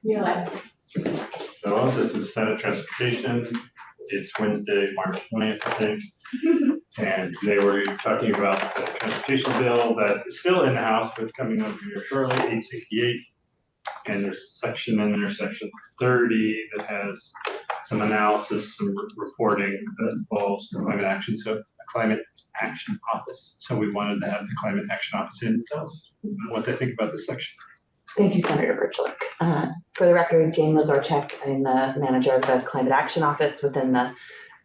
Yeah. So this is Senate Transportation. It's Wednesday, March 20th, I think. And today we're talking about the transportation bill that is still in the House, but coming over here shortly, 868. And there's a section in there, section 30, that has some analysis, some reporting that involves the climate action. So a climate action office. So we wanted to have the climate action office in to tell us what they think about this section. Thank you, Senator Virchlik. For the record, Jane Lazorchek, I'm the manager of the Climate Action Office within the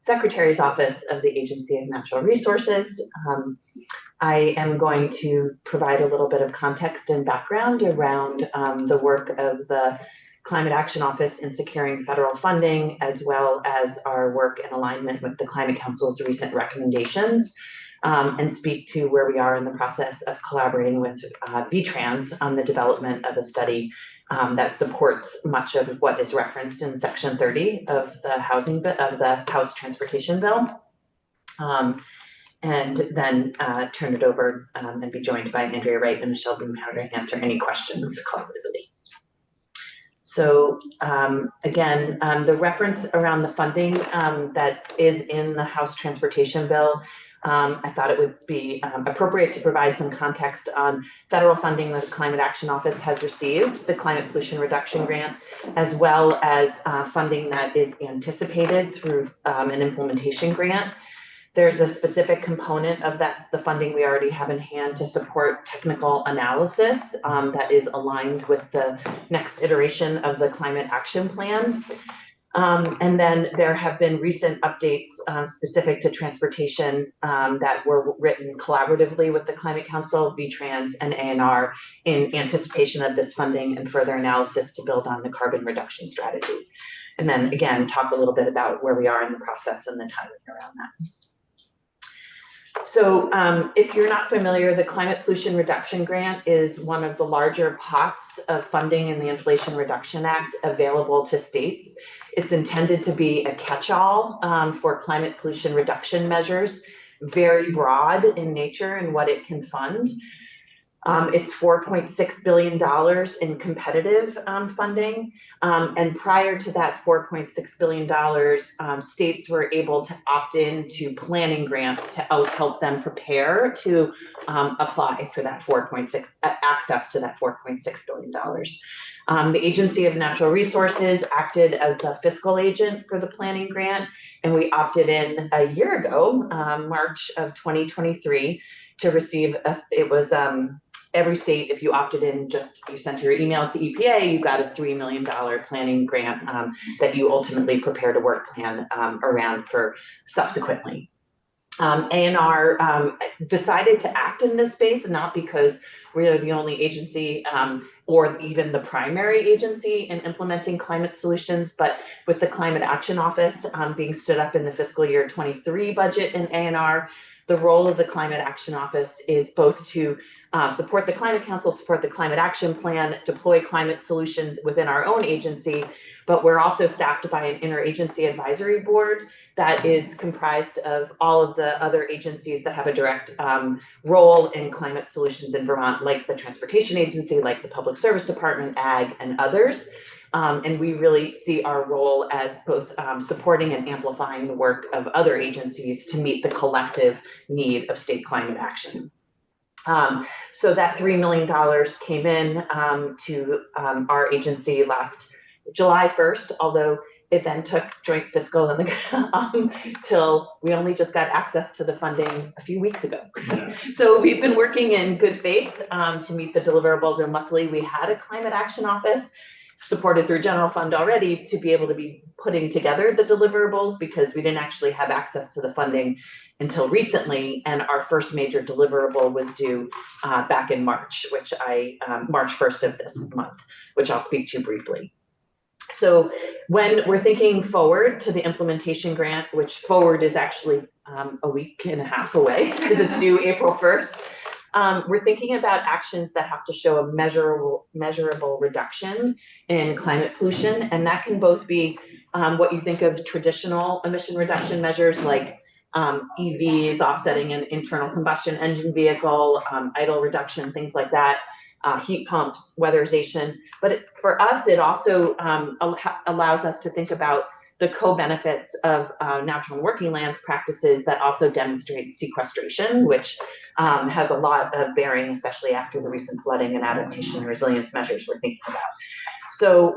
Secretary's Office of the Agency of Natural Resources. I am going to provide a little bit of context and background around the work of the Climate Action Office in securing federal funding, as well as our work in alignment with the Climate Council's recent recommendations. And speak to where we are in the process of collaborating with VTrans on the development of a study that supports much of what is referenced in Section 30 of the House Transportation Bill. And then turn it over and be joined by Andrea Wright and Michelle Boomhouder to answer any questions collaboratively. So again, the reference around the funding that is in the House Transportation Bill, I thought it would be appropriate to provide some context on federal funding that the Climate Action Office has received, the Climate Pollution Reduction Grant, as well as funding that is anticipated through an implementation grant. There's a specific component of that, the funding we already have in hand to support technical analysis that is aligned with the next iteration of the Climate Action Plan. And then there have been recent updates specific to transportation that were written collaboratively with the Climate Council, VTrans, and ANR in anticipation of this funding and further analysis to build on the carbon reduction strategy. And then again, talk a little bit about where we are in the process and the timing around that. So if you're not familiar, the Climate Pollution Reduction Grant is one of the larger pots of funding in the Inflation Reduction Act available to states. It's intended to be a catch-all for climate pollution reduction measures, very broad in nature and what it can fund. It's $4.6 billion in competitive funding. And prior to that $4.6 billion, states were able to opt in to planning grants to help them prepare to apply for that access to that $4.6 billion. The Agency of Natural Resources acted as the fiscal agent for the planning grant, and we opted in a year ago, March of 2023, to receive, every state, if you opted in, you sent your email to EPA, you got a $3 million planning grant that you ultimately prepared a work plan around for subsequently. ANR decided to act in this space, not because we're the only agency or even the primary agency in implementing climate solutions, but with the Climate Action Office being stood up in the fiscal year 23 budget in ANR, the role of the Climate Action Office is both to support the Climate Council, support the Climate Action Plan, deploy climate solutions within our own agency, but we're also staffed by an interagency advisory board that is comprised of all of the other agencies that have a direct role in climate solutions in Vermont, like the Transportation Agency, like the Public Service Department, Ag, and others. And we really see our role as both supporting and amplifying the work of other agencies to meet the collective need of state climate action. So that $3 million came in to our agency last July 1st, although it then took joint fiscal till we only just got access to the funding a few weeks ago. Yeah. So we've been working in good faith to meet the deliverables, and luckily we had a Climate Action Office supported through general fund already to be able to be putting together the deliverables, because we didn't actually have access to the funding until recently, and our first major deliverable was due back in March, which March 1st of this month, which I'll speak to briefly. So when we're thinking forward to the implementation grant, which forward is actually a week and a half away because it's due April 1st, we're thinking about actions that have to show a measurable reduction in climate pollution. And that can both be what you think of traditional emission reduction measures like EVs offsetting an internal combustion engine vehicle, idle reduction, things like that. heat pumps, weatherization. But for us, it also allows us to think about the co-benefits of natural and working lands practices that also demonstrate sequestration, which has a lot of bearing, especially after the recent flooding and adaptation and resilience measures we're thinking about. So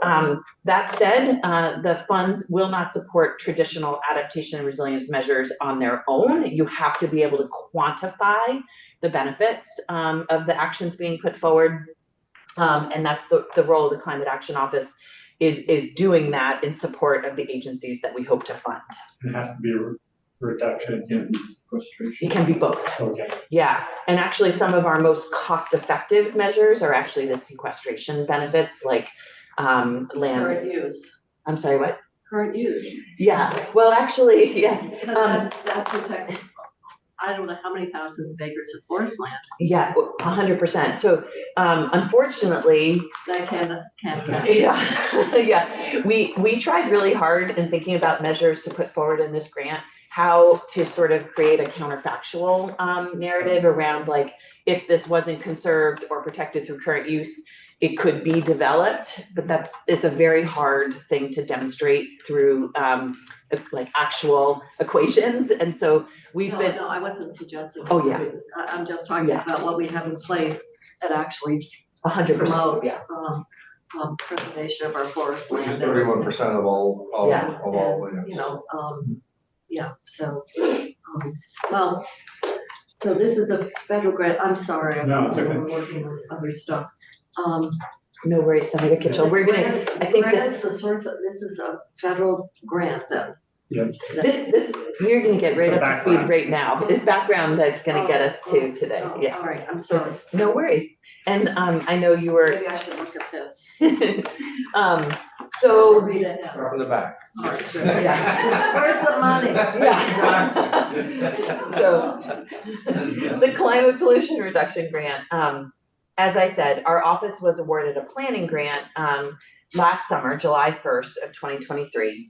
that said, the funds will not support traditional adaptation and resilience measures on their own. You have to be able to quantify the benefits of the actions being put forward. And that's the role of the Climate Action Office is doing that in support of the agencies that we hope to fund. It has to be a reduction in sequestration. It can be both. Okay. Yeah, and actually some of our most cost-effective measures are actually the sequestration benefits, like land. Current use. I'm sorry, what? Current use. Yeah, well, actually, yes. Because that protects, I don't know how many thousands of acres of forest land. Yeah, 100%. So unfortunately, That can. yeah, yeah, we tried really hard in thinking about measures to put forward in this grant, how to sort of create a counterfactual narrative around, like, if this wasn't conserved or protected through current use, it could be developed, but it's a very hard thing to demonstrate through like actual equations. And so we've been. No, I wasn't suggesting. Oh, yeah. I'm just talking about what we have in place that actually 100%. promotes Yeah. preservation of our forest Which land. is 31% of all, Yeah. of all lands. You know, yeah, so, well, so this is a federal grant. I'm sorry. No, it's okay. We're working on other stuff. No worries, Senator Kitchell. We're gonna, I think this is a federal grant then. Yeah. this you're gonna get right It's up the to speed background. right now. This background that's gonna get us to today. Oh, Yeah. all right, I'm sorry. No worries. And I know you were Maybe I should look at this. so Read it now. Start from the back. All right, good. Yeah. Where's the money? Yeah. So the climate pollution reduction grant, as I said, our office was awarded a planning grant last summer, July 1st of 2023.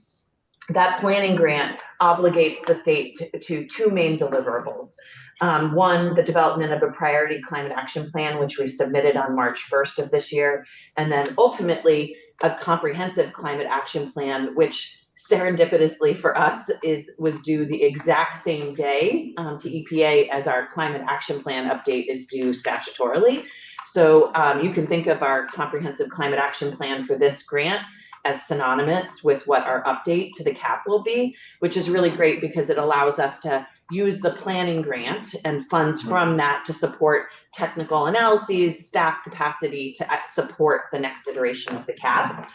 That planning grant obligates the state to two main deliverables. One, the development of a priority climate action plan, which we submitted on March 1st of this year, and then ultimately a comprehensive climate action plan, which serendipitously for us was due the exact same day to EPA as our climate action plan update is due statutorily. So you can think of our comprehensive climate action plan for this grant as synonymous with what our update to the CAP will be, which is really great because it allows us to use the planning grant and funds from that to support technical analyses, staff capacity to support the next iteration of the CAP.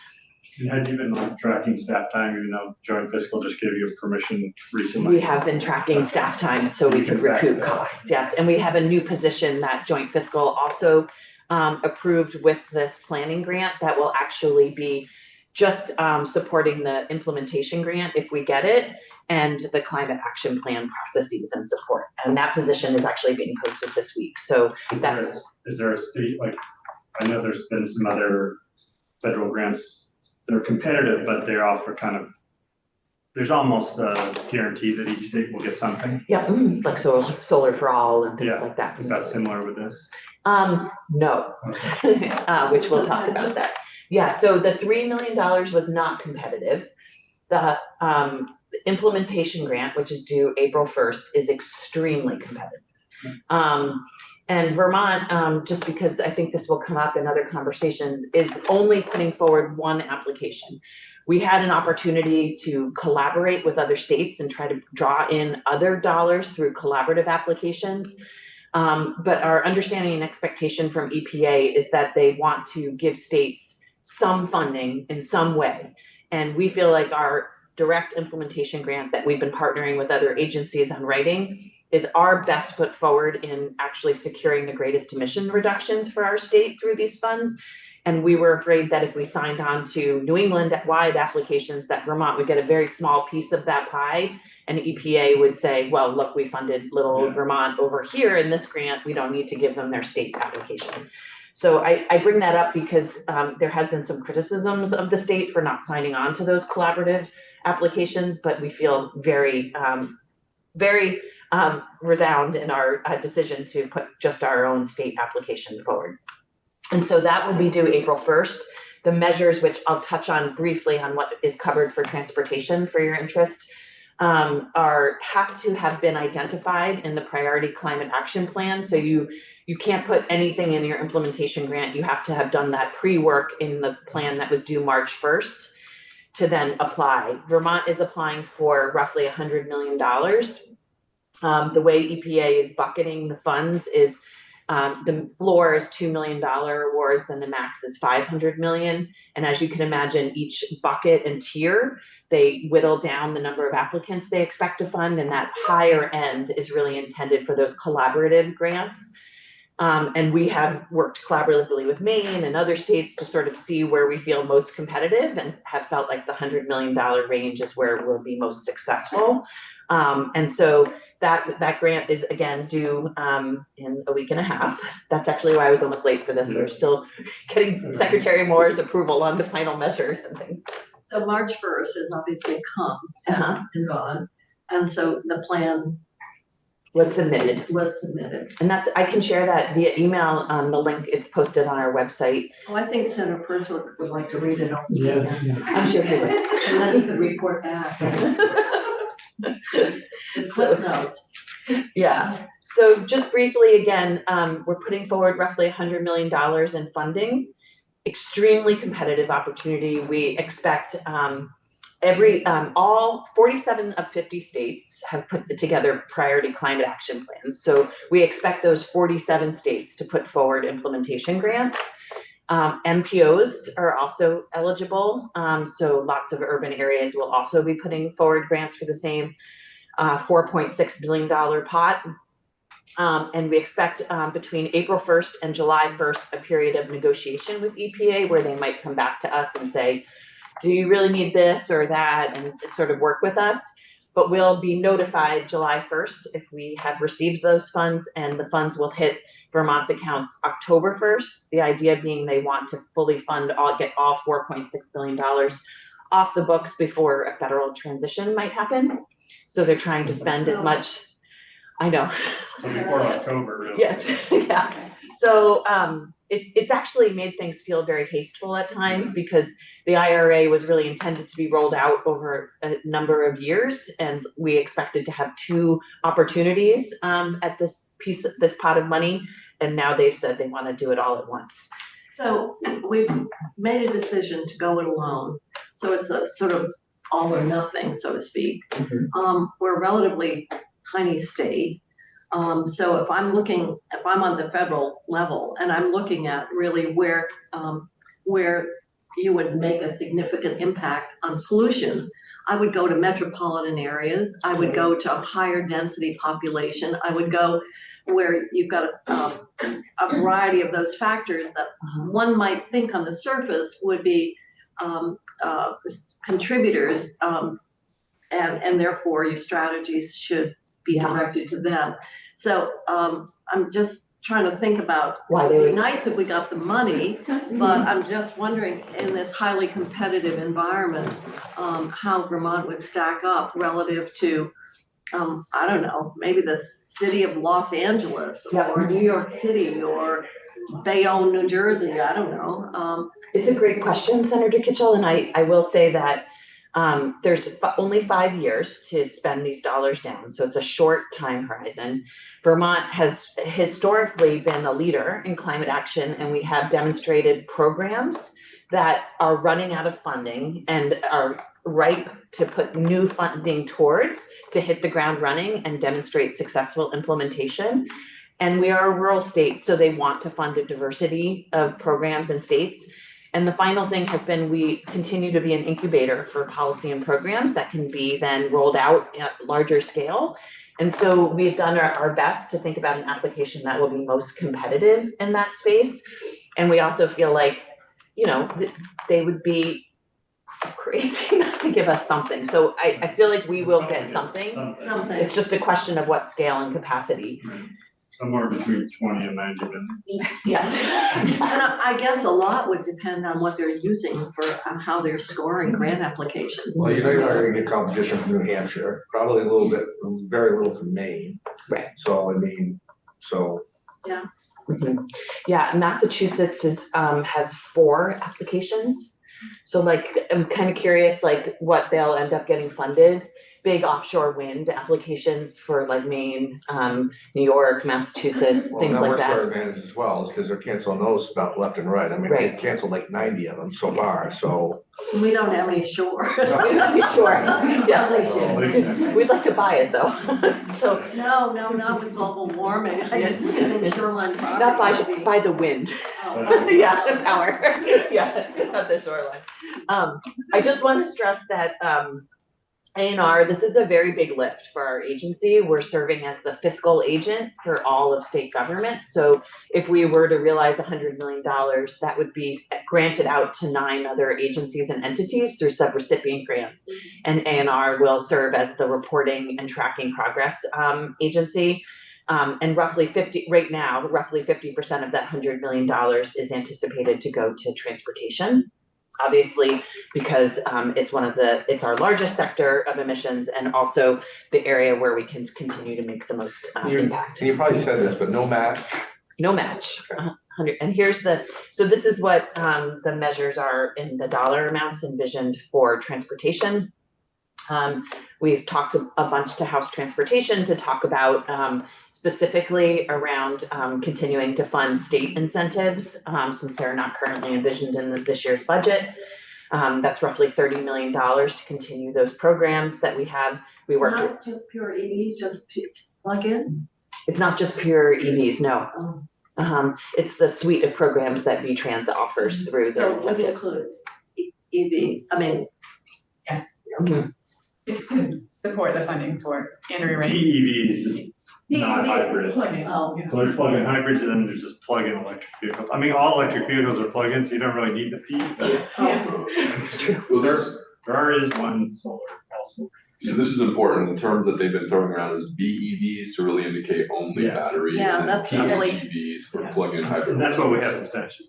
And had you been tracking staff time, even though Joint Fiscal just gave you permission recently? We have been tracking staff time so we could recoup costs, yes. And we have a new position that Joint Fiscal also approved with this planning grant that will actually be just supporting the implementation grant if we get it, and the climate action plan processes and support. And that position is actually being posted this week. So Is there a state, like, I know there's been some other federal grants that are competitive, but they're offer kind of, there's almost a guarantee that each state will get something. yeah, like solar for all and things like that. Is that similar with this? No, Okay. which we'll talk about that. Yeah, so the $3 million was not competitive. The implementation grant, which is due April 1st, is extremely competitive. And Vermont, just because I think this will come up in other conversations, is only putting forward one application. We had an opportunity to collaborate with other states and try to draw in other dollars through collaborative applications. But our understanding and expectation from EPA is that they want to give states some funding in some way. And we feel like our direct implementation grant that we've been partnering with other agencies on writing is our best foot forward in actually securing the greatest emission reductions for our state through these funds. And we were afraid that if we signed on to New England-wide applications, that Vermont would get a very small piece of that pie, and EPA would say, well, look, we funded little Vermont over here in this grant, we don't need to give them their state application. So I bring that up because there has been some criticisms of the state for not signing on to those collaborative applications, but we feel very, very resound in our decision to put just our own state application forward. And so that would be due April 1st. The measures, which I'll touch on briefly on what is covered for transportation for your interest, have to have been identified in the priority climate action plan. So you can't put anything in your implementation grant. You have to have done that pre-work in the plan that was due March 1st to then apply. Vermont is applying for roughly $100 million. The way EPA is bucketing the funds is the floor is $2 million awards and the max is 500 million. And as you can imagine, each bucket and tier, they whittle down the number of applicants they expect to fund, and that higher end is really intended for those collaborative grants. And we have worked collaboratively with Maine and other states to sort of see where we feel most competitive, and have felt like the $100 million range is where we'll be most successful. And so that grant is again due in a week and a half. That's actually why I was almost late for this. We're still getting Secretary Moore's approval on the final measures and things. So March 1st is obviously come and gone. And so the plan Was submitted. was submitted. And I can share that via email. The link, it's posted on our website. Oh, I think Senator Purcell would like to read it over. Yes. I'm sure he would. And then he could report back. It's footnotes. Yeah, so just briefly again, we're putting forward roughly $100 million in funding. Extremely competitive opportunity. We expect all 47 of 50 states have put together priority climate action plans. So we expect those 47 states to put forward implementation grants. MPOs are also eligible. So lots of urban areas will also be putting forward grants for the same $4.6 billion pot. And we expect between April 1st and July 1st, a period of negotiation with EPA where they might come back to us and say, do you really need this or that, and sort of work with us. But we'll be notified July 1st if we have received those funds, and the funds will hit Vermont's accounts October 1st. The idea being they want to fully fund get all $4.6 billion off the books before a federal transition might happen. So they're trying to spend as much, I know. So before October, really. Yes, yeah. So it's actually made things feel very hasteful at times, because the IRA was really intended to be rolled out over a number of years, and we expected to have 2 opportunities at this pot of money, and now they've said they want to do it all at once. So we've made a decision to go it alone. So it's a sort of all or nothing, so to speak. We're a relatively tiny state. So if I'm on the federal level and I'm looking at really where you would make a significant impact on pollution, I would go to metropolitan areas. I would go to a higher density population. I would go where you've got a variety of those factors that one might think on the surface would be contributors, and therefore your strategies should be directed to them. So I'm just trying to think about, Why it they would be would. nice if we got the money, but I'm just wondering, in this highly competitive environment, how Vermont would stack up relative to, I don't know, maybe the city of Los Angeles or New York City or Bayonne, New Jersey, I don't know. It's a great question, Senator Kitchell, and I will say that there's only 5 years to spend these dollars down, so it's a short time horizon. Vermont has historically been a leader in climate action, and we have demonstrated programs that are running out of funding and are ripe to put new funding towards to hit the ground running and demonstrate successful implementation. And we are a rural state, so they want to fund a diversity of programs and states. And the final thing has been, we continue to be an incubator for policy and programs that can be then rolled out at larger scale. And so we've done our best to think about an application that will be most competitive in that space. And we also feel like, they would be crazy not to give us something. So I feel like we will get something. It's just a question of what scale and capacity. Right. Somewhere between 20 and 90 million. Yes. And I guess a lot would depend on what they're using for how they're scoring grant applications. Well, you're not going to get competition from New Hampshire, probably a little bit from, very little from Maine. Right. So, Yeah, Massachusetts has 4 applications. So like, I'm kind of curious, like what they'll end up getting funded. Big offshore wind applications for like Maine, New York, Massachusetts, Well, things that like works to our that. advantage as well, is because they're canceling those stuff left and right. I mean, Right. they've canceled like 90 of them so far, so. We don't have any shore. Sure, yeah. They should. We'd like to buy it though, so No, not with global warming. I think shoreline property. not would be- by the wind. Oh. Yeah, the power, yeah, not the shoreline. I just want to stress that, A&R, this is a very big lift for our agency. We're serving as the fiscal agent for all of state government. So if we were to realize $100 million, that would be granted out to 9 other agencies and entities through subrecipient grants. And A&R will serve as the reporting and tracking progress agency. And roughly 50% of that $100 million is anticipated to go to transportation. Obviously, because it's our largest sector of emissions and also the area where we can continue to make the most impact. And you probably said this, but no match. No match. 100. And so this is what the measures are in the dollar amounts envisioned for transportation. We've talked a bunch to House Transportation to talk about specifically around continuing to fund state incentives since they're not currently envisioned in this year's budget. That's roughly $30 million to continue those programs that we have. We work. Not just pure EVs, just plug-in? It's not just pure EVs, no. Oh. It's the suite of programs that VTrans offers through their So it would incentives. include EVs, I mean. Yes. Mhm. It's to support the funding for Andrew Ray. PEVs is not hybrid. Plug-in. Oh. So there's plug-in hybrids and then there's just plug-in electric vehicles. I mean, all electric vehicles are plug-in, so you don't really need the PE, but Yeah. It's true. Well, this, there is one solar also. so this is important, the terms that they've been throwing around is BEVs to really indicate only Yeah. battery. Yeah, and that's then really- PHEVs for Yeah. plug-in hybrid. And that's what we have in statute.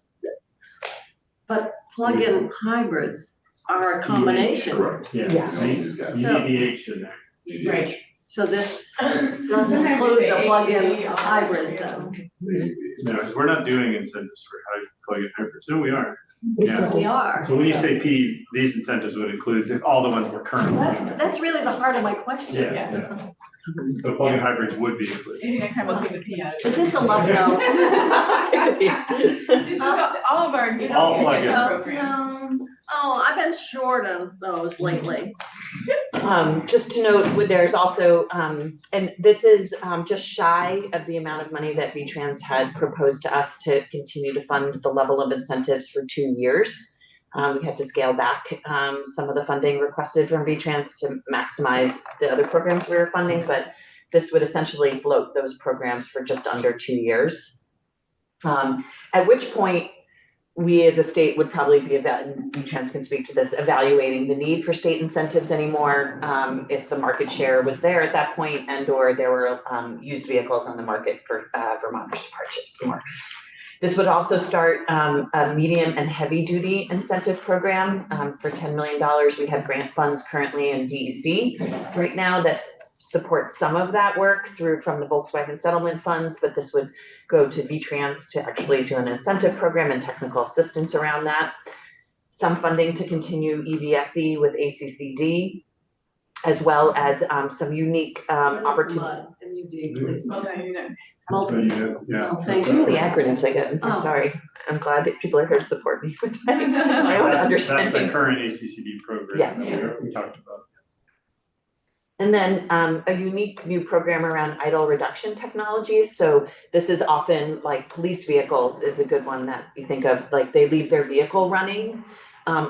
But plug-in hybrids are a combination. Correct. Yeah. Yes. You use gas. You So- need the H in there. You need Right. So this doesn't Sometimes they include say the plug-in AEV or hybrids something. then. BEVs. No, because we're not doing incentives for plug-in hybrids. No, we are. Yeah. We are. So when you say P, these incentives would include all the ones we're currently doing. That's really the heart of my question. Yeah, Yes. yeah. So plug-in hybrids would be included. Maybe next time we'll take the P out of it. Is this a love note? Take the This is all of our existing All plug-in. programs. Oh, I've been short on those lately. Just to note, there's also, and this is just shy of the amount of money that VTrans had proposed to us to continue to fund the level of incentives for 2 years. We had to scale back some of the funding requested from VTrans to maximize the other programs we were funding, but this would essentially float those programs for just under 2 years. At which point, we as a state would probably be and VTrans can speak to this, evaluating the need for state incentives anymore, if the market share was there at that point and or there were used vehicles on the market for Vermonters to purchase more. This would also start a medium and heavy duty incentive program for $10 million. We have grant funds currently in DEC right now that supports some of that work from the Volkswagen settlement funds, but this would go to VTrans to actually do an incentive program and technical assistance around that. Some funding to continue EVSE with ACCD, as well as some unique opportunities. Well done, you know. So you have- yeah. Oh, thank Too many acronyms I get. I'm Oh. sorry. I'm glad that people are here to support me with my own That's the understanding. current ACCD program Yes. that we talked about. And then a unique new program around idle reduction technologies. So this is often like police vehicles is a good one that you think of, like they leave their vehicle running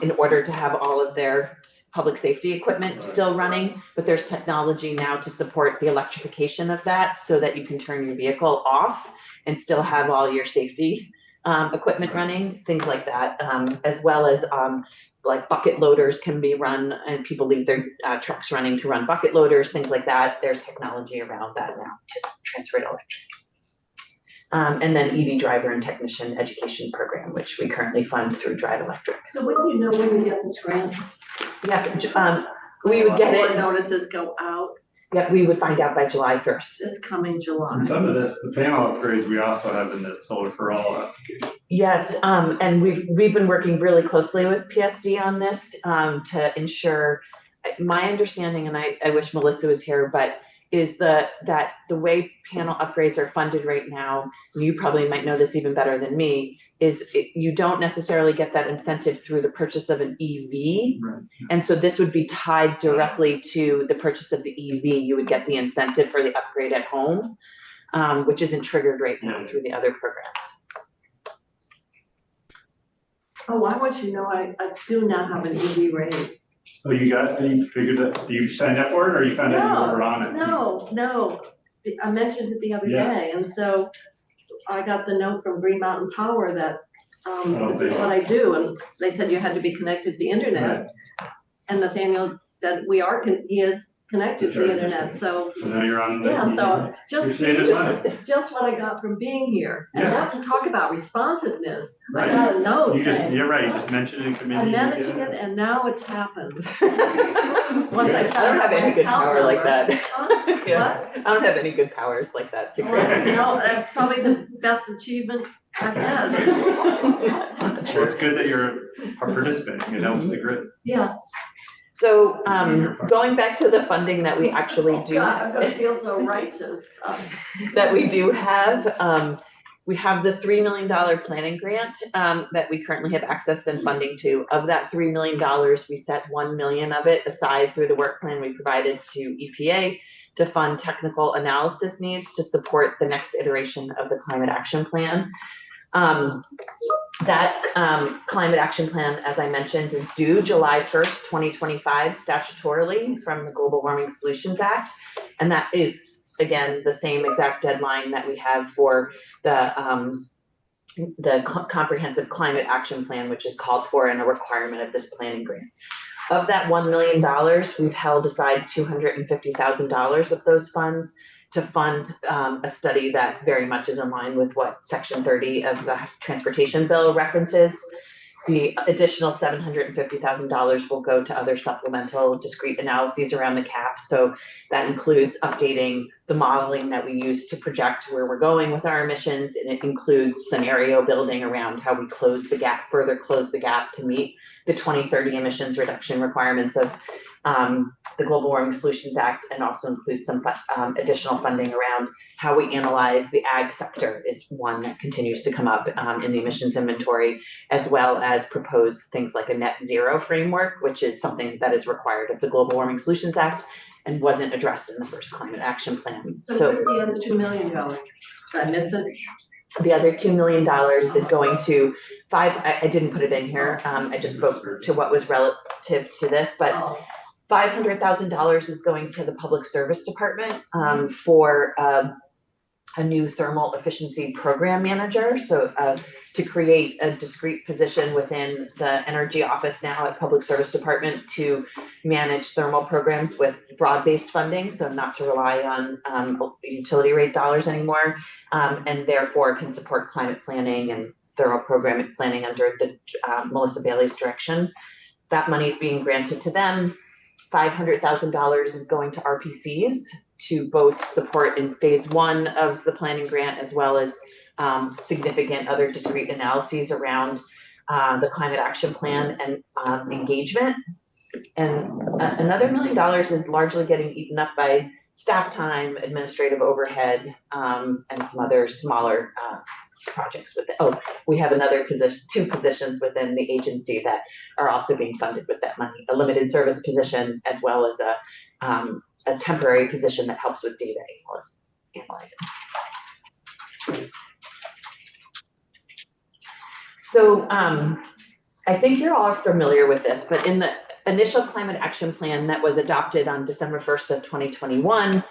in order to have all of their public safety equipment still running, but there's technology now to support the electrification of that so that you can turn your vehicle off and still have all your safety equipment running, things like that, as well as like bucket loaders can be run and people leave their trucks running to run bucket loaders, things like that. There's technology around that now to transfer to electric. And then EV driver and technician education program, which we currently fund through Drive Electric. So when do you know when we get this grant? Yes, we would get Before it. notices go out? Yeah, we would find out by July 1st. It's coming July. And some of this, the panel upgrades, we also have in the solar for all application. Yes, and we've been working really closely with PSD on this, to ensure, my understanding, and I wish Melissa was here, but is that the way panel upgrades are funded right now, and you probably might know this even better than me, is you don't necessarily get that incentive through the purchase of an EV. Right. And so this would be tied directly to the purchase of the EV. You would get the incentive for the upgrade at home, which isn't triggered right now through the other programs. Oh, I want you to know, I do not have an EV rate. Oh, you figured that, you signed up for it or you found out you were on it? No, I mentioned it the other Yeah. day, and so I got the note from Green Mountain Power that, this is they- what I do, and they said you had to be connected to the internet. And Nathaniel said, he is connected to the internet, so, So now you're on the. yeah, so just, You're saving money. just what I got from being here. And Yeah. that's to talk about responsiveness. I Right. got a note You just, saying, you're right, you just mentioned it in committee. I'm you managing did it, and now it's happened. Once Yeah. I I found don't out have my any good account power like number. that. Huh? Yeah. What? I don't have any good powers like that to Well, create. no, that's probably the best achievement I've had. Well, it's good that you're participating, it helps the grid. Yeah. So, going back to the funding that we actually Oh, do. God, I'm gonna feel so righteous. That we do have, we have the $3 million planning grant, that we currently have access and funding to. Of that $3 million, we set 1 million of it aside through the work plan we provided to EPA to fund technical analysis needs to support the next iteration of the climate action plan. That climate action plan, as I mentioned, is due July 1st, 2025 statutorily from the Global Warming Solutions Act. And that is, again, the same exact deadline that we have for the comprehensive climate action plan, which is called for and a requirement of this planning grant. Of that $1 million, we've held aside $250,000 of those funds to fund a study that very much is in line with what Section 30 of the transportation bill references. The additional $750,000 will go to other supplemental discrete analyses around the cap. So that includes updating the modeling that we use to project where we're going with our emissions, and it includes scenario building around how we close the gap, further close the gap to meet the 2030 emissions reduction requirements of the Global Warming Solutions Act, and also includes some additional funding around how we analyze the ag sector is one that continues to come up in the emissions inventory, as well as propose things like a net zero framework, which is something that is required of the Global Warming Solutions Act and wasn't addressed in the first climate action plan. So where's the other $2 million going? Did I miss it? The other $2 million is going to I didn't put it in here. I just spoke to what was relative to this, but Oh, $500,000 is going to the Public Service Department for a new thermal efficiency program manager. So to create a discrete position within the energy office now at Public Service Department to manage thermal programs with broad-based funding, so not to rely on utility rate dollars anymore, and therefore can support climate planning and thermal program planning under the Melissa Bailey's direction. That money is being granted to them. $500,000 is going to RPCs to both support in phase 1 of the planning grant, as well as significant other discrete analyses around the climate action plan and engagement. And another $1 million is largely getting eaten up by staff time, administrative overhead, and some other smaller projects with it. Oh, we have another position, 2 positions within the agency that are also being funded with that money, a limited service position, as well as a temporary position that helps with data analyzing. So I think you're all familiar with this, but in the initial climate action plan that was adopted on December 1st of 2021,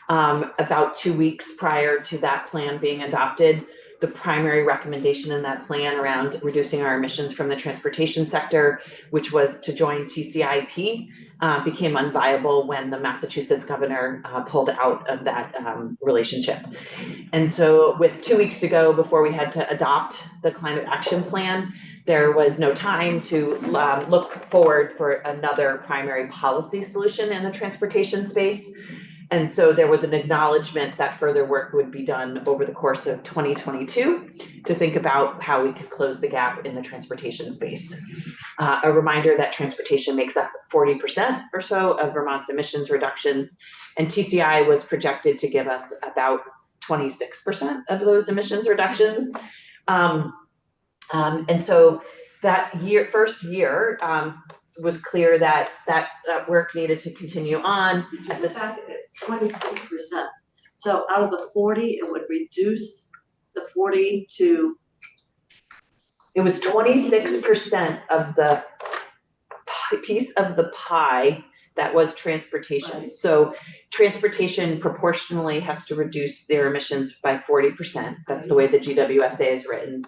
about 2 weeks prior to that plan being adopted, the primary recommendation in that plan around reducing our emissions from the transportation sector, which was to join TCIP, became unviable when the Massachusetts governor pulled out of that relationship. And so with 2 weeks to go before we had to adopt the climate action plan, there was no time to look forward for another primary policy solution in the transportation space. And so there was an acknowledgement that further work would be done over the course of 2022 to think about how we could close the gap in the transportation space. A reminder that transportation makes up 40% or so of Vermont's emissions reductions, and TCI was projected to give us about 26% of those emissions reductions. And so that first year, was clear that work needed to continue on. At the fact that 26%. So out of the 40, it would reduce the 40 to. It was 26% of the piece of the pie that was transportation. Right. So transportation proportionally has to reduce their emissions by 40%. That's the way the GWSA is written.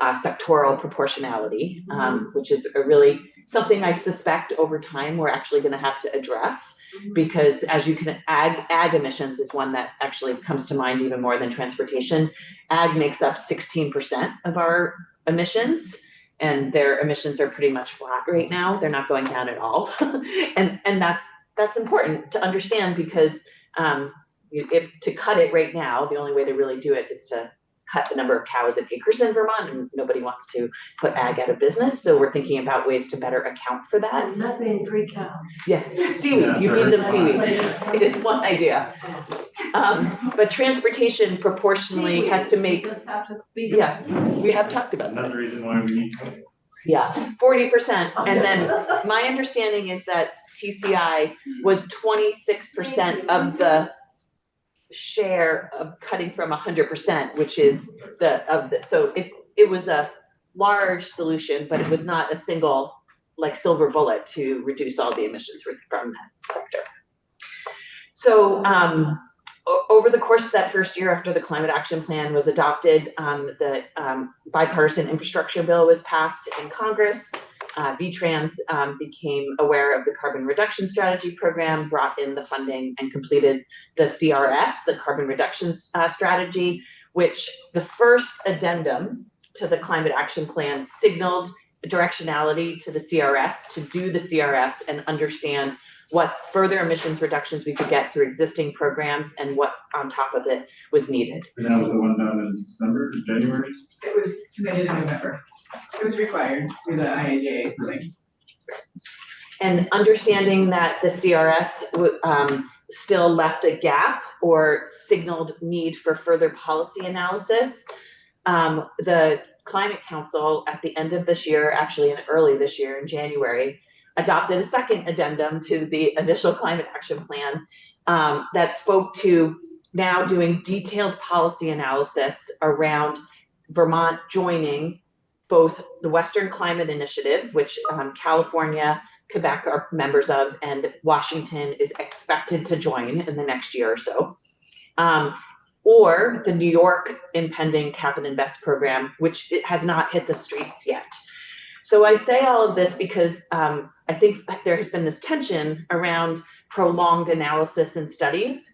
Sectoral proportionality, which is a really something I suspect over time we're actually going to have to address, because as you can, ag emissions is one that actually comes to mind even more than transportation. Ag makes up 16% of our emissions, and their emissions are pretty much flat right now. They're not going down at all, and that's important to understand, because if to cut it right now, the only way to really do it is to cut the number of cows and acres in Vermont, and nobody wants to put ag out of business. So we're thinking about ways to better account for that. Methane-free cows. Yes, seaweed, you feed them seaweed. It is one idea. But transportation proportionally has to make, You just have to feed them. yeah, we have talked about that. Another reason why we need to. Yeah, 40%. And then my understanding is that TCI was 26% of the share of cutting from 100%, which is so it was a large solution, but it was not a single like silver bullet to reduce all the emissions from that sector. So over the course of that first year after the climate action plan was adopted, the bipartisan infrastructure bill was passed in Congress. VTrans became aware of the carbon reduction strategy program, brought in the funding, and completed the CRS, the carbon reduction strategy, which the first addendum to the climate action plan signaled directionality to the CRS to do the CRS and understand what further emissions reductions we could get through existing programs and what on top of it was needed. And that was the one done in December, January? It was submitted in November. It was required through the IAJA funding. And understanding that the CRS still left a gap or signaled need for further policy analysis, the Climate Council at the end of this year, actually in early this year in January, adopted a second addendum to the initial climate action plan that spoke to now doing detailed policy analysis around Vermont joining both the Western Climate Initiative, which California, Quebec are members of, and Washington is expected to join in the next year or so, or the New York impending Cap and Invest program, which it has not hit the streets yet. So I say all of this because I think there has been this tension around prolonged analysis and studies,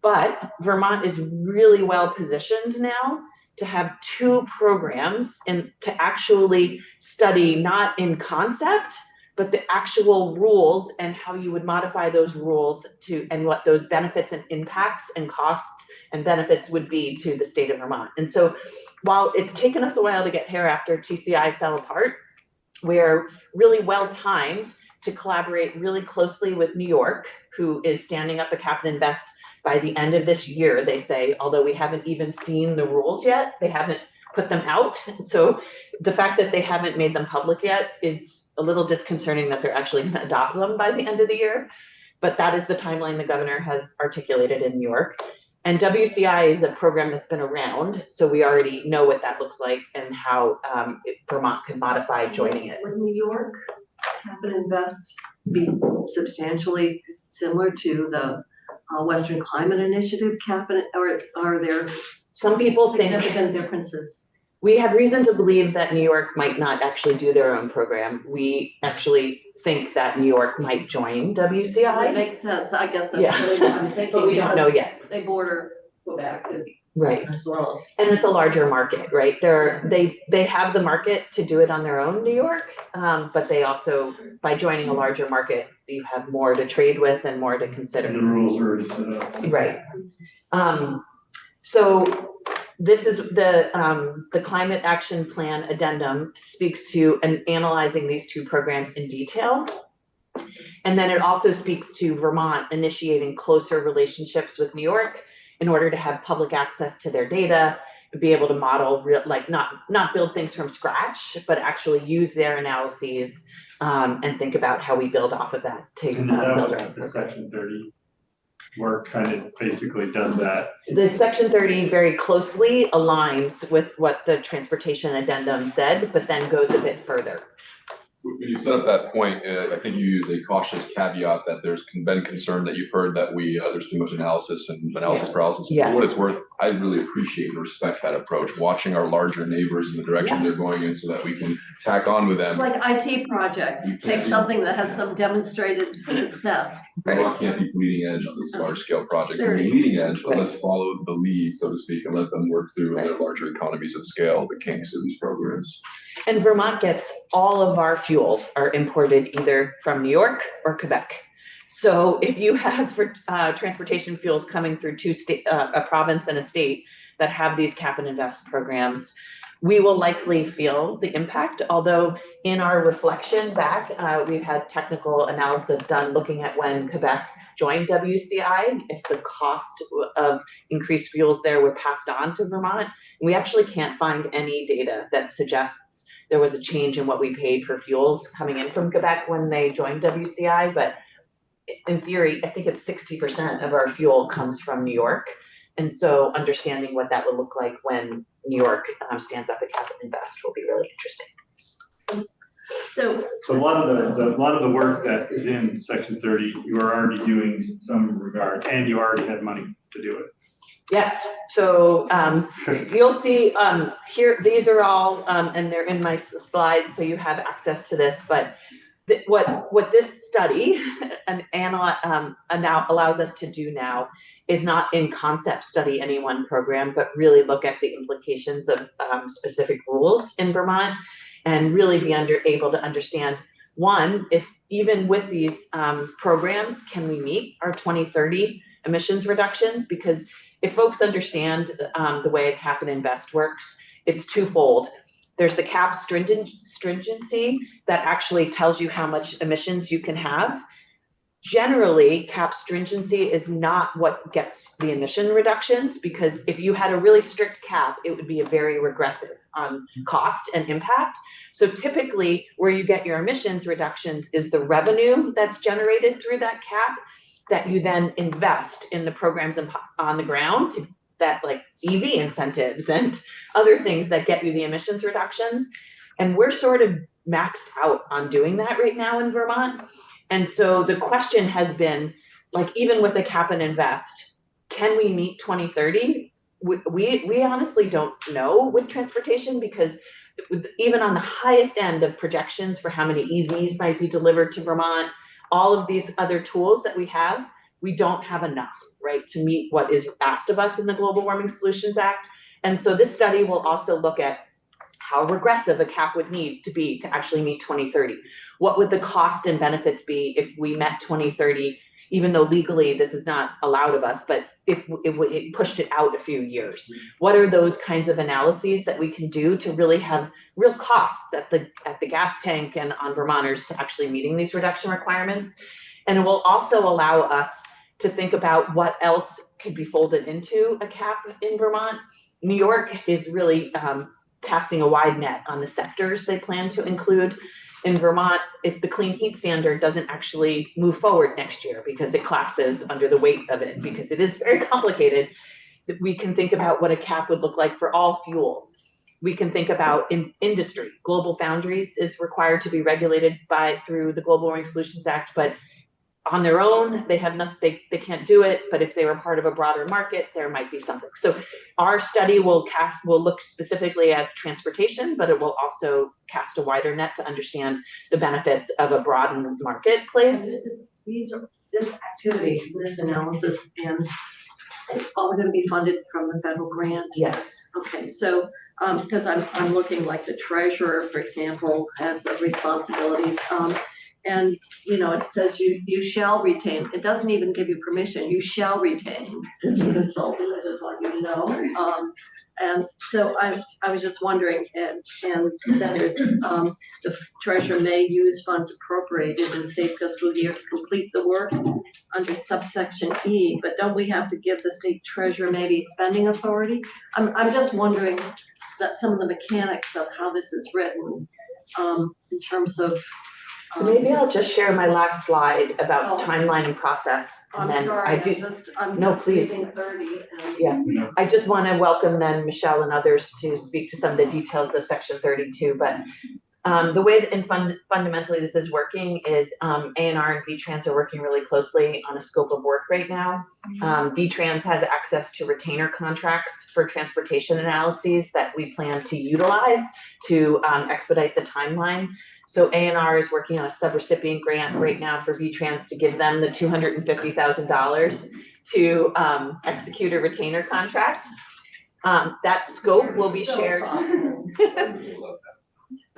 but Vermont is really well positioned now to have two programs and to actually study not in concept, but the actual rules and how you would modify those rules to, and what those benefits and impacts and costs and benefits would be to the state of Vermont. And so while it's taken us a while to get here after TCI fell apart, we're really well timed to collaborate really closely with New York, who is standing up a Cap and Invest by the end of this year, they say, although we haven't even seen the rules yet, they haven't put them out. So the fact that they haven't made them public yet is a little disconcerting that they're actually going to adopt them by the end of the year. But that is the timeline the governor has articulated in New York. And WCI is a program that's been around, so we already know what that looks like and how Vermont can modify joining it. Would New York Cap and Invest be substantially similar to the Western Climate Initiative Cap, or are there Some people think significant differences? we have reason to believe that New York might not actually do their own program. We actually think that New York might join That WCI. makes sense. I guess that's Yeah. really what I'm thinking. But we don't know because yet. They border Quebec is. Right. as well. And it's a larger market, right? They have the market to do it on their own, New York, but they also, by joining a larger market, you have more to trade with and more to consider. And the rules are already set up. Right. So this is the Climate Action Plan addendum speaks to analyzing these two programs in detail. And then it also speaks to Vermont initiating closer relationships with New York in order to have public access to their data, be able to model real, like not build things from scratch, but actually use their analyses and think about how we build off of that to And is that build what our the section 30 work kind of basically does that? The section 30 very closely aligns with what the transportation addendum said, but then goes a bit further. When you set up that point, I think you use a cautious caveat that there's been concern that you've heard that there's too much analysis and analysis paralysis. Yes. For what it's worth, I really appreciate and respect that approach, watching our larger neighbors in the direction they're going in so that we can tack on with It's them. like IT projects, take something that has some demonstrated success. Vermont can't be bleeding edge on these large scale projects, and be leading edge, but let's follow the lead, so to speak, and let them work through their larger economies of scale, the kinks of these programs. And Vermont gets all of our fuels are imported either from New York or Quebec. So if you have transportation fuels coming through a province and a state that have these cap and invest programs, we will likely feel the impact. Although in our reflection back, we've had technical analysis done looking at when Quebec joined WCI, if the cost of increased fuels there were passed on to Vermont. We actually can't find any data that suggests there was a change in what we paid for fuels coming in from Quebec when they joined WCI, but in theory, I think it's 60% of our fuel comes from New York. And so understanding what that would look like when New York stands up a cap and invest will be really interesting. So a lot of the work that is in section 30, you are already doing in some regard, and you already had money to do it. Yes, so you'll see here, these are all, and they're in my slides, so you have access to this, but what this study now allows us to do now is not in concept study any one program, but really look at the implications of specific rules in Vermont and really be able to understand, one, if even with these programs, can we meet our 2030 emissions reductions? Because if folks understand the way a cap and invest works, it's twofold. There's the cap stringency that actually tells you how much emissions you can have. Generally, cap stringency is not what gets the emission reductions, because if you had a really strict cap, it would be a very regressive on cost and impact. So typically where you get your emissions reductions is the revenue that's generated through that cap that you then invest in the programs on the ground that like EV incentives and other things that get you the emissions reductions. And we're sort of maxed out on doing that right now in Vermont. And so the question has been, like, even with a cap and invest, can we meet 2030? We honestly don't know with transportation, because even on the highest end of projections for how many EVs might be delivered to Vermont, all of these other tools that we have, we don't have enough, right, to meet what is asked of us in the Global Warming Solutions Act. And so this study will also look at how regressive a cap would need to be to actually meet 2030. What would the cost and benefits be if we met 2030, even though legally this is not allowed of us, but if it pushed it out a few years? What are those kinds of analyses that we can do to really have real costs at the gas tank and on Vermonters to actually meeting these reduction requirements? And it will also allow us to think about what else could be folded into a cap in Vermont. New York is really casting a wide net on the sectors they plan to include. In Vermont, if the clean heat standard doesn't actually move forward next year because it collapses under the weight of it, because it is very complicated, we can think about what a cap would look like for all fuels. We can think about in industry. Global Foundries is required to be regulated through the Global Warming Solutions Act, but on their own, they have nothing, they can't do it. But if they were part of a broader market, there might be something. So our study will look specifically at transportation, but it will also cast a wider net to understand the benefits of a broadened marketplace. this activity, this analysis, and It's all gonna be funded from the federal grant? Yes. Okay, so, because I'm looking like the treasurer, for example, has a responsibility. And, you know, it says you shall retain, it doesn't even give you permission, you shall retain a consultant, I just want you to know. And so I was just wondering, and then there's, the treasurer may use funds appropriated in state fiscal year to complete the work under subsection E, but don't we have to give the state treasurer maybe spending authority? I'm just wondering that some of the mechanics of how this is written, in terms of. So maybe I'll just share my last slide about Oh. timeline and process. And I'm then sorry, I'm No, just please. reading 30 and. Yeah. I just want to welcome then Michelle and others to speak to some of the details of section 32, but the way that fundamentally this is working is A&R and V-Trans are working really closely on a scope of work right now. V-Trans has access to retainer contracts for transportation analyses that we plan to utilize to expedite the timeline. So A&R is working on a subrecipient grant right now for V-Trans to give them the $250,000 to execute a retainer contract. That scope will be shared.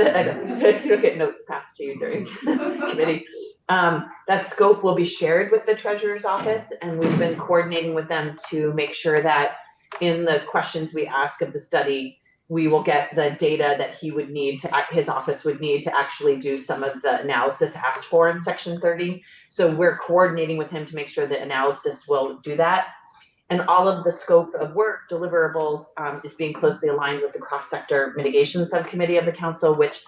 I don't, you don't get notes passed to you during committee. That scope will be shared with the treasurer's office, and we've been coordinating with them to make sure that in the questions we ask of the study, we will get the data that he would need to, his office would need to actually do some of the analysis asked for in section 30. So we're coordinating with him to make sure the analysis will do that. And all of the scope of work deliverables is being closely aligned with the cross-sector mitigation subcommittee of the council, which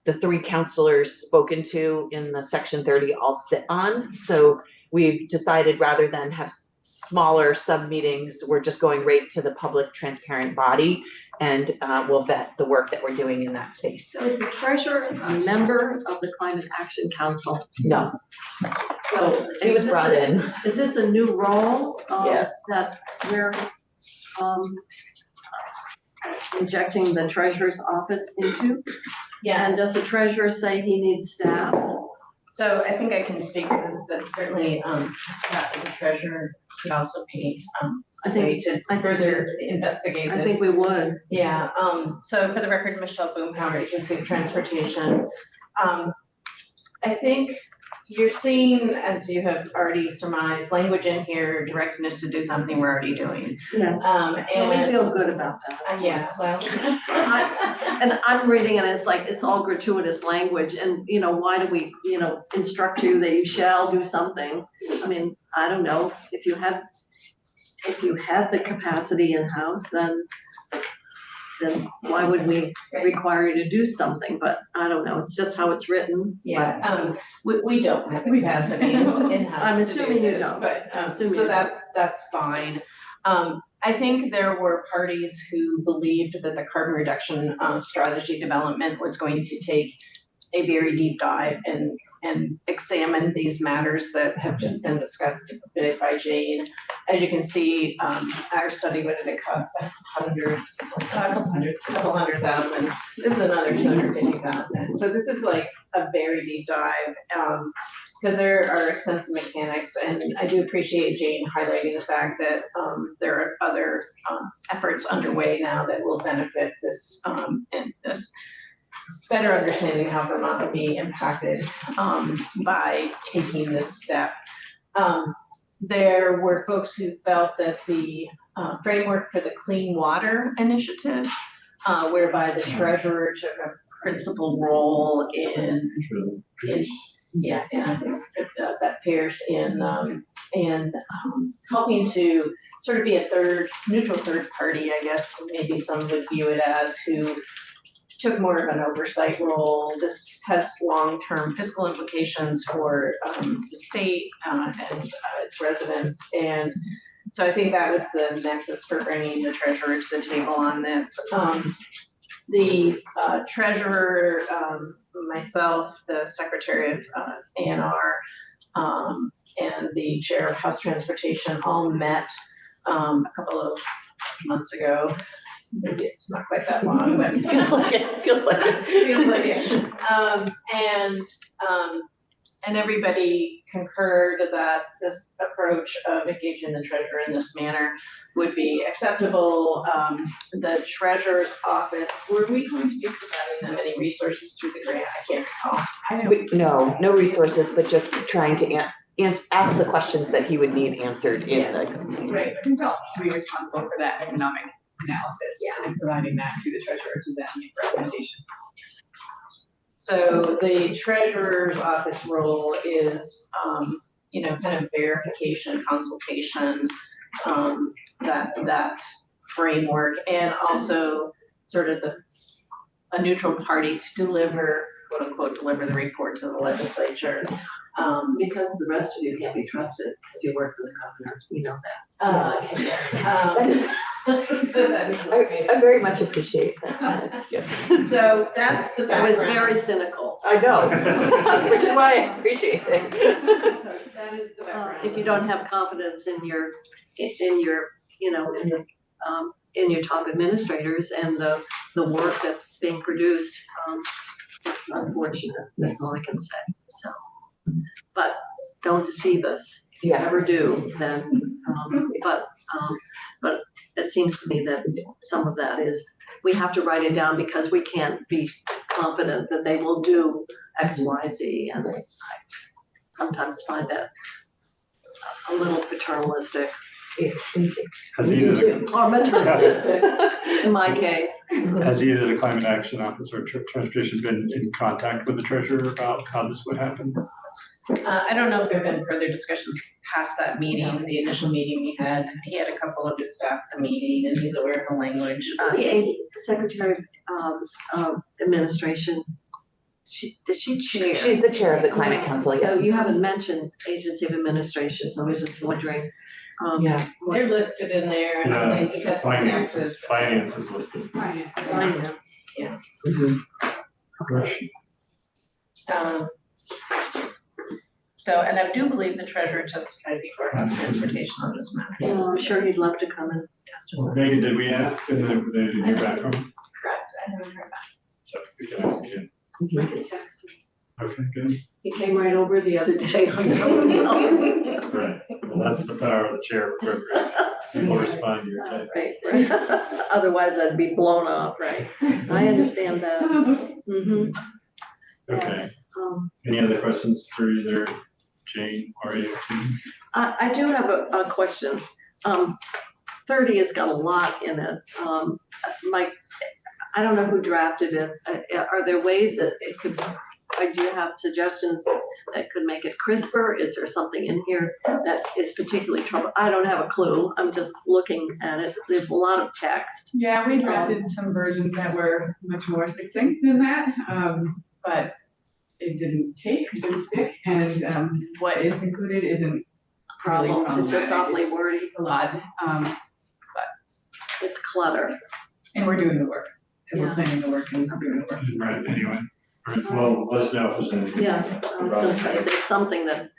the 3 counselors spoken to in the section 30 all sit on. So we've decided rather than have smaller sub meetings, we're just going right to the public transparent body, and we'll vet the work that we're doing in that space. So is the treasurer a member of the Climate Action Council? No, So he was brought in. Is this a new role? Yes. That we're, injecting the treasurer's office into? Yeah, And does the treasurer say he needs staff? so I think I can speak to this, but certainly, the treasurer could also be, I a way think, to I- further investigate I this. think we would. Yeah, so for the record, Michelle Boomhauer, Agency of Transportation. I think you're seeing, as you have already surmised, language in here directing us to do something we're already doing. Yeah. And we And, feel good about that. yeah, well. And I'm reading it as like, it's all gratuitous language and, you know, why do we, you know, instruct you that you shall do something? I mean, I don't know, if you had the capacity in-house, then why would we require you to do something? But I don't know, it's just how it's written. Yeah, we don't have the capacity in-house I'm to do assuming you this, don't. but, Assuming so you don't. that's fine. I think there were parties who believed that the carbon reduction, strategy development was going to take a very deep dive and examine these matters that have just been discussed by Jane. As you can see, our study, what did it cost? A couple hundred thousand. This is another 250,000. So this is like a very deep dive, because there are extensive mechanics, and I do appreciate Jane highlighting the fact that there are other efforts underway now that will benefit this and this better understanding how Vermont will be impacted by taking this step. There were folks who felt that the framework for the Clean Water Initiative, whereby the treasurer took a principal role in that Pierce in helping to sort of be a neutral third party, I guess, maybe some would view it as, who took more of an oversight role. This has long-term fiscal implications for the state and its residents. And so I think that was the nexus for bringing the treasurer to the table on this. The treasurer, myself, the secretary of A&R, and the chair of House Transportation all met a couple of months ago. Maybe it's not quite that long, but Feels like it. feels like it. And everybody concurred that this approach of engaging the treasurer in this manner would be acceptable. The treasurer's office, were we going to be providing them any resources through the grant? I can't recall. No resources, but just trying to ask the questions that he would need answered in the. Right, the consultant will be responsible for that economic analysis and providing that to the treasurer to then make recommendation. So the treasurer's office role is, kind of verification, consultation, that framework, and also sort of a neutral party to deliver, quote unquote, deliver the report to the legislature. Because the rest of you can't be trusted if you work for the governor, you know that. I very much appreciate that. Yes. So that's the It background. was very cynical. I know, which is why I appreciate it. That is the background. If you don't have confidence in your, in your top administrators and the work that's being produced, it's unfortunate, that's all I can say, so. But don't deceive us, if you Yeah. ever do, then, but it seems to me that some of that is, we have to write it down because we can't be confident that they will do X, Y, Z, and I sometimes find that a little paternalistic. Has either the, Or maternalistic, in my case. has either the climate action office or transportation been in contact with the treasurer about how this would happen? I don't know if there have been further discussions past that meeting, the initial meeting we had. He had a couple of his staff at the meeting and he's aware of the language. The Secretary of Administration, does she chair? She's the chair of the Climate Council, So yeah. you haven't mentioned Agency of Administration, so I was just wondering. Yeah. They're listed in there and I think because the taxes. Finances listed. Finance. So, and I do believe the treasurer testified before House Transportation on this matter. I'm sure he'd love to come and testify. Megan, did we ask, and then did you hear back from him? Correct, I haven't heard back. So we can ask again. I could text him. Okay, good. He came right over the other day on somebody else. Right, well, that's the power of the chair of appropriate. We'll respond to your text. Right. Otherwise I'd be blown off, right? I understand that. Mm-hmm. Okay, any other questions for either Jane or you? I do have a question. 30 has got a lot in it. I don't know who drafted it. Are there ways that it could, do you have suggestions that could make it crisper? Is there something in here that is particularly trouble? I don't have a clue. I'm just looking at it. There's a lot of text. Yeah, we drafted some versions that were much more succinct than that, but it didn't stick, and what is included isn't really Problem. It's just problematic. awfully wordy. It's a lot, It's clutter. and we're doing the work, and we're Yeah. planning the work and doing the work. Right, anyway. All right, well, let us know if there's anything. Yeah, I was gonna say, if there's something that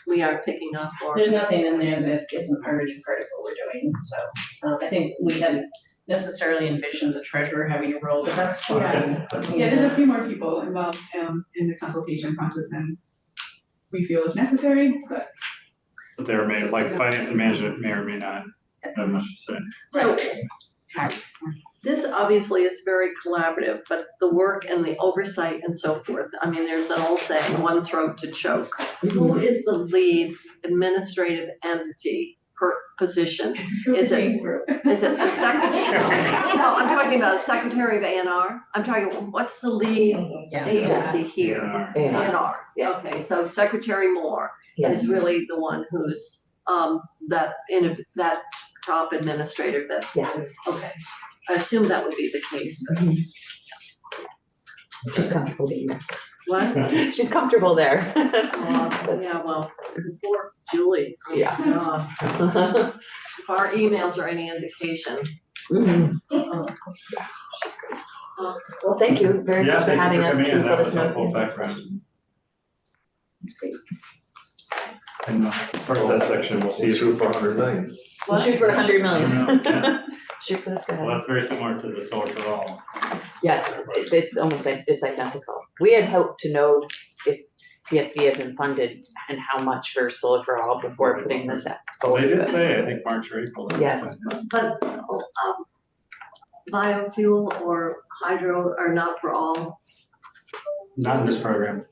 we are picking up or. There's nothing in there that isn't already part of what we're doing, so I think we hadn't necessarily envisioned the treasurer having a role, but that's fine. Yeah, there's a few more people involved in the consultation process than we feel is necessary, but But they may, like finance and management may or may not have much to say. So tax. this obviously is very collaborative, but the work and the oversight and so forth, I mean, there's an old saying, one throat to choke. Who is the lead administrative entity per position? Is it a secretary? No, I'm talking about a secretary of A&R. I'm talking, what's the lead agency here? Yeah. A&R, okay, so Secretary Moore Yes. is really the one who's, that top administrator that Yeah. is, okay. I assume that would be the case, but She's comfortable being there. what? She's comfortable there. Yeah, well, poor Julie. Oh, Yeah. God. If our emails are any indication. Mhm. Well, thank you very Yeah, much for thank you having us. coming in. Please That let was us helpful know. background. And part of that section, we'll see if. Shoot for 100 million. We'll shoot for 100 I million. don't know, Shoot for the Well, sky. that's very similar to the solar for all. Yes, it's almost, it's identical. We had hoped to know if CSD had been funded and how much for Solar for All before putting this out. Well, they did say, I think March or April. Yes. But, biofuel or hydro are not for all. Not in this program.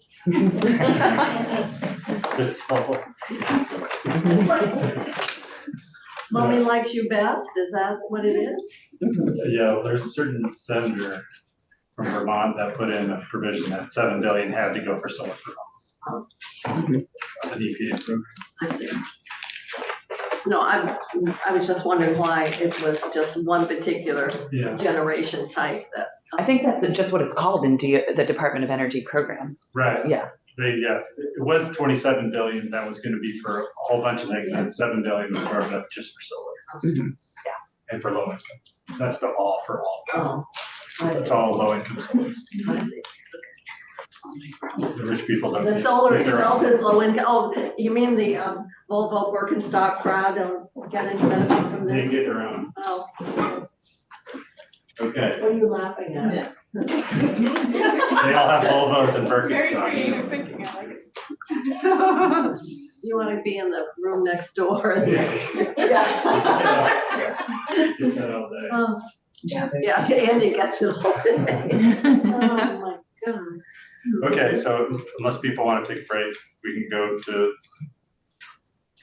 Just solar. Mommy likes you best, is that what it is? Yeah, well, there's a certain senator from Vermont that put in a provision that 7 billion had to go for solar for all. An EPA program. I see. No, I was just wondering why it was just one particular Yeah, generation type that. I think that's just what it's called in the Department of Energy program. right. Yeah. It was 27 billion, that was gonna be for a whole bunch of things, and 7 billion was carved up just for solar. Mhm. And for low income, that's the all for all, Oh, I that's see, all low income solar. I see. The rich people don't. The get- solar get their own. itself is low income, oh, you mean the Volvo Birkenstock crowd don't get any benefit from They this? get their own, Oh, okay, what are you laughing at? they all have Volvos and Very Birkenstocks. creative thinking, I like it. You wanna be in the room next door? Get that all day. Yeah, Andy gets it all today. Oh, my God. Okay, so unless people wanna take a break, we can go to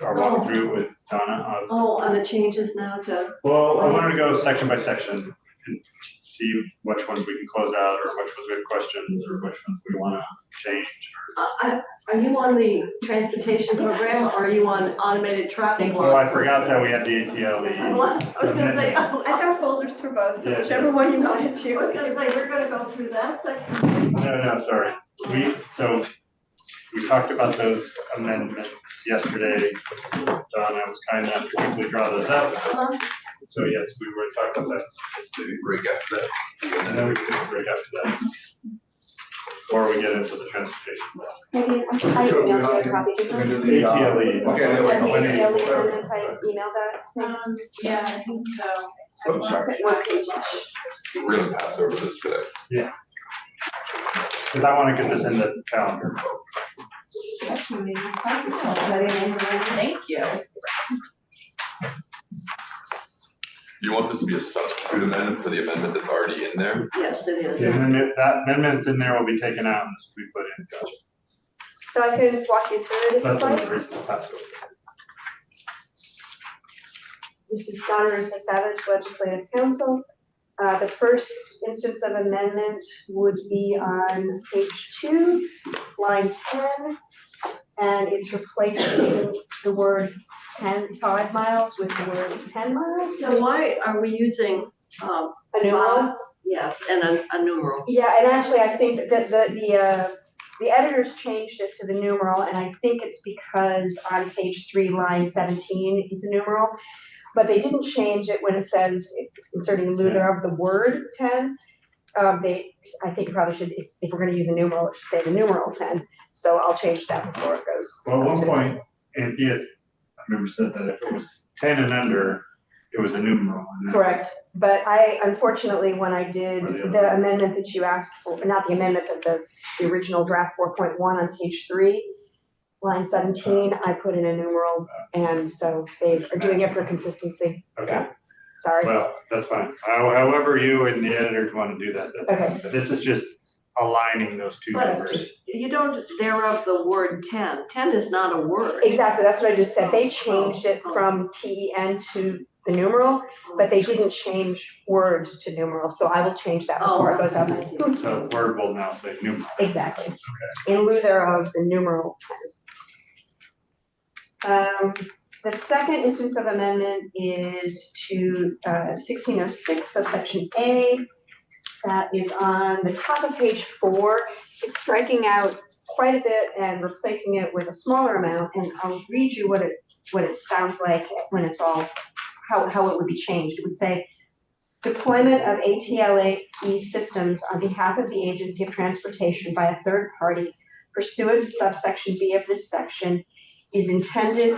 our walkthrough with Donna. Oh, and the changes now to, Well, I wanted to go section by section and see which ones we can close out, or which ones we have questions, or which ones we wanna change. are you on the transportation program, or are you on automated traffic law? Oh, I forgot that we had the ATLE. What? I was gonna say, oh, I've got folders for both, so Yeah, whichever yeah. one you want it I was to. gonna say, we're gonna go through that section. No, sorry. We talked about those amendments yesterday. Donna was kind enough to quickly draw those up. So yes, we were talking about that. Maybe break after that. And then we can break after that. Or we get into the transportation. Maybe, I emailed you a copy. Did you? We're gonna do the, ATLE. okay, there we And the go. ATLE amendments, I emailed that. Yeah, I think so. Oops, sorry. One page. We're gonna pass over this today. Because I want to get this in the calendar. Thank you. You want this to be a substitute amendment for the amendment that's already in there? Yes, it is. And then if that amendments in there will be taken out and this will be put in. Gotcha. So I can walk you through it if That's you'd what like. the reason to pass over. This is Donna Russo Savage, Legislative Counsel. The first instance of amendment would be on page 2, line 10. And it's replacing the word 5 miles with the word 10 miles. So why are we using, A numeral. yes, and a numeral? Yeah, and actually, I think that the editors changed it to the numeral, and I think it's because on page 3, line 17, it's a numeral. But they didn't change it when it says it's inserting Luther of the word 10. I think probably should, if we're gonna use a numeral, it should say the numeral 10. So I'll change that before it goes. Well, at one point, Anthea, I remember said that if it was 10 and under, it was a numeral. And then- Correct, but I, unfortunately, when I did the amendment that you asked for, not the amendment, but the original draft 4.1 on page 3, line 17, I put in a numeral, and so they are doing it for consistency. Okay, Sorry. well, that's fine. However you and the editors want to do that, that's Okay. fine. But this is just aligning those two But numbers. you don't thereof the word 10. 10 is not a word. Exactly, that's what I just said. They changed it from TEN to the numeral, but they didn't change word to numeral, so I will change that before it goes up. So word will now say numeral. Exactly. In lieu thereof, the numeral 10. The second instance of amendment is to 1606 subsection A. That is on the top of page 4. It's striking out quite a bit and replacing it with a smaller amount, and I'll read you what it sounds like when it's all, how it would be changed. It would say, deployment of ATLE systems on behalf of the Agency of Transportation by a third party pursuant to subsection B of this section is intended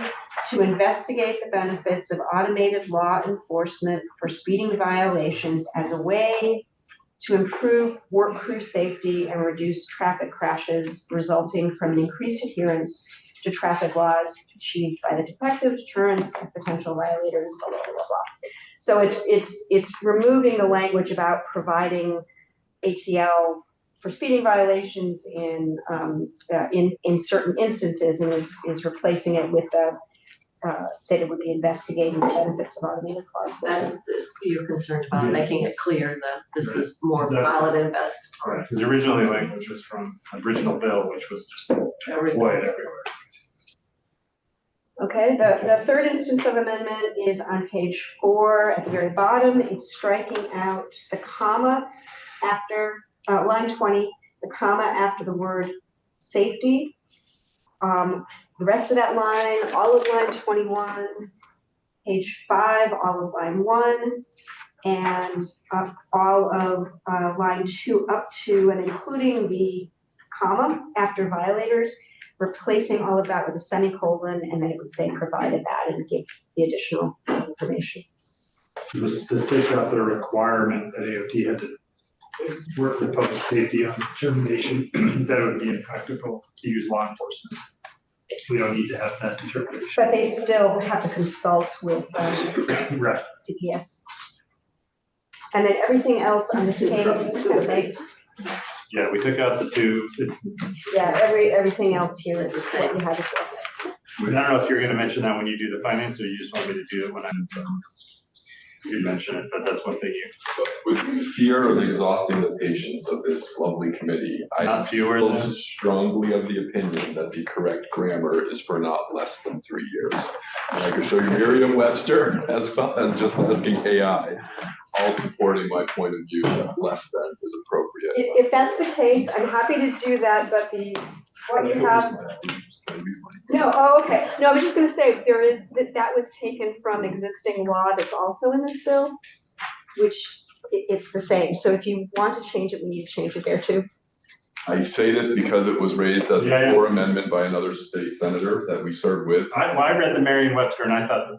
to investigate the benefits of automated law enforcement for speeding violations as a way to improve work crew safety and reduce traffic crashes resulting from increased adherence to traffic laws achieved by the defective deterrence of potential violators, blah, blah, blah, blah, blah. So it's removing the language about providing ATL for speeding violations in certain instances, and is replacing it with that it would be investigating the benefits of automated law enforcement. That you're concerned about making it clear that this is more Is that- valid investment. Right, because originally language was from the original bill, which was just deployed everywhere. Okay, the third instance of amendment is on page 4 at the very bottom. It's striking out the comma after line 20, the comma after the word safety. The rest of that line, all of line 21, page 5, all of line 1, and all of line 2 up to and including the comma after violators, replacing all of that with a semicolon, and then it would say provided that and give the additional information. This takes out the requirement that AOT had to work with public safety on determination that it would be impractical to use law enforcement. We don't need to have that determination. But they still have to consult with Right. DPS. And then everything else on this page, Yeah, we took out the two. yeah, everything else here is what you had before. I don't know if you're gonna mention that when you do the finance, or you just want me to do it when you mention it, but that's one thing With fear of exhausting the patience of this lovely committee, I am Not fewer still than- strongly of the opinion that the correct grammar is for not less than 3 years. And I can show you Merriam-Webster as well as just asking AI, all supporting my point of view that less than is appropriate. If that's the case, I'm happy to do that, but what you have, no, oh, okay. No, I was just gonna say, that was taken from existing law that's also in this bill, which it's the same. So if you want to change it, we need to change it there too. I say this because it was raised as Yeah, a yeah. floor amendment by another state senator that we served with. I read the Merriam-Webster and I thought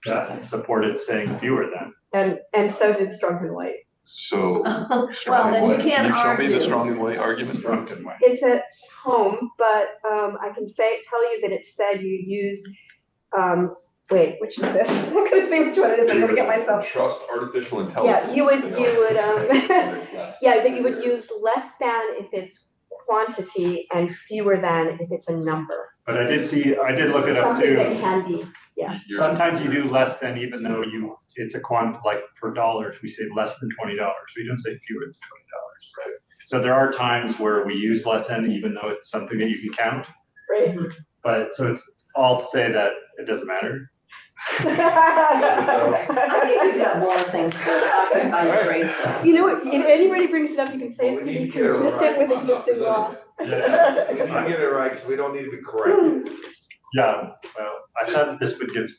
that supported saying fewer than. And so did Strong and White. So. Well, strong then and you white. can't Can you show me the argue. strong and white argument? Drunken way. It's at home, but I can tell you that it said you use, wait, which is this? I'm gonna see which one it is, I'm gonna get myself. Trust artificial intelligence. Yeah, you would, It's less. yeah, that you would use less than if it's quantity and fewer than if it's a number. But I did look it up Something that too. can be, Sometimes you do less than, even though it's a like for dollars, we say less than $20. We don't say fewer than $20. Right. So there are times where we use less than, even though it's something that you can count. right? But so it's all to say that it doesn't matter. I think you've got more things to talk about your grade stuff. You know what, if anybody brings it up, you can say it's to be consistent with existing law. We can get it right, because we don't need to be corrected. Yeah, well, I thought this would give,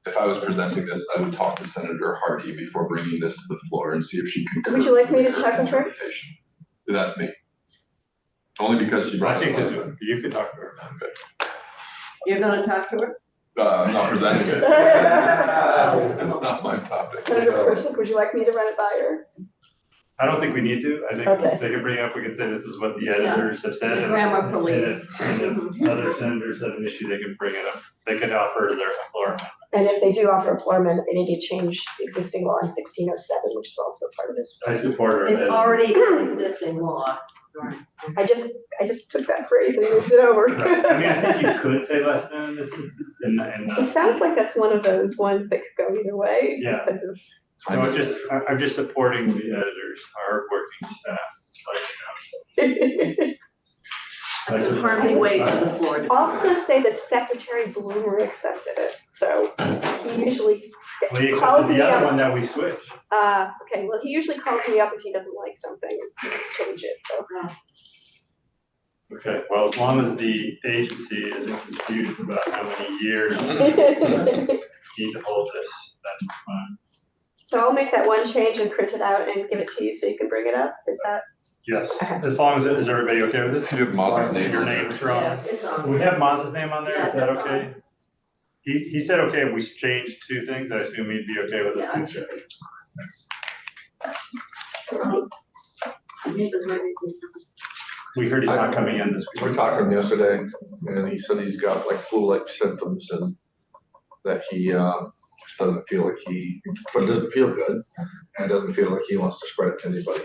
If I was presenting this, I would talk to Senator Hardy before bringing this to the floor and see if she concurs. Would you like me to with check with her? interpretation. That's me. Only because she I brought think it this, up. you could talk to her. Okay. You're gonna talk to her? I'm not presenting it. It's not my topic. Senator Persick, would you like me to run it by her? I don't think we need to. I think Okay. they can bring it up, we can say this is what the editors have said. The and- grammar police. And if other senators have an issue, they can bring it up. They could offer their floor. And if they do offer a floor amendment, they need to change the existing law in 1607, which is also part of this. I support her. It's already an existing law. I just took that phrase and moved it over. I mean, I think you could say less than in this instance, and It sounds like that's one of those ones that could go either way. Yeah. Because of, so I'm just supporting the editors, hardworking staff. That's a harmony way to the floor. to- also say that Secretary Bloomer accepted it, so he usually We calls accepted me the other up. one that we switched. Okay, well, he usually calls me up if he doesn't like something and change it, so. Okay, well, as long as the agency isn't confused about how many years we need to hold this, that's fine. So I'll make that one change and print it out and give it to you so you can bring it up, is that? Yes, Okay. as long as, is everybody okay with this? You have Maz's name Your on there. name's wrong. Yes, it's on. We have Maz's name on there, Yes, is that that's okay? He said, okay, if we changed two things, I assume he'd be okay with Yeah, I'm it. sure. We heard he's not coming in this We week. talked to him yesterday, and he said he's got like flu-like symptoms and that he, just doesn't feel like but it doesn't feel good, and doesn't feel like he wants to spread it to anybody.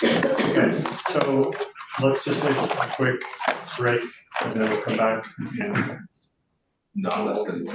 Okay, so let's just take a quick break and then we'll come back and Not less than